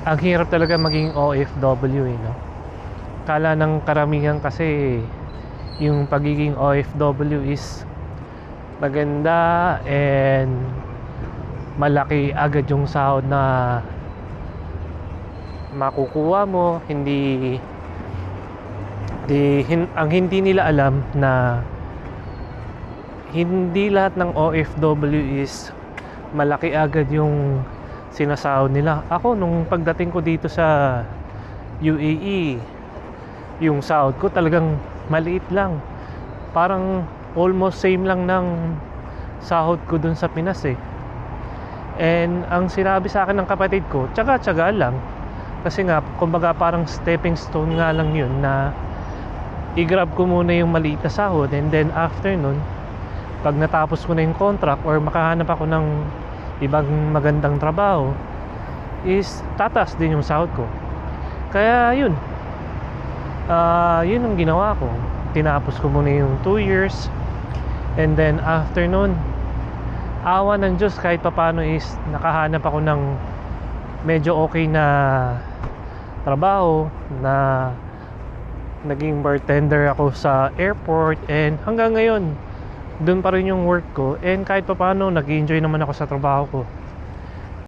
Ang hirap talaga maging OFW no? Kala ng karamihan kasi yung pagiging OFW is maganda and malaki agad yung sahod na makukuha mo. Ang hindi nila alam na hindi lahat ng OFW is malaki agad yung sinasahod nila. Ako nung pagdating ko dito sa UAE, yung sahod ko talagang maliit lang. Parang almost same lang ng sahod ko dun sa Pinas eh. And ang sinabi sa akin ng kapatid ko, tsaga-tsaga lang. Kasi nga, kumbaga parang stepping stone nga lang yun na i-grab ko muna yung maliit na sahod, and then after nun, pag natapos ko na yung contract or makahanap ako ng ibang magandang trabaho, is tataas din yung sahod ko. Kaya yun, yun ang ginawa ko. Tinapos ko muna yung 2 years, and then after nun, awa ng Diyos, kahit papano is nakahanap ako ng medyo okay na trabaho, na naging bartender ako sa airport, and hanggang ngayon doon pa rin yung work ko, and kahit papano nag-enjoy naman ako sa trabaho ko.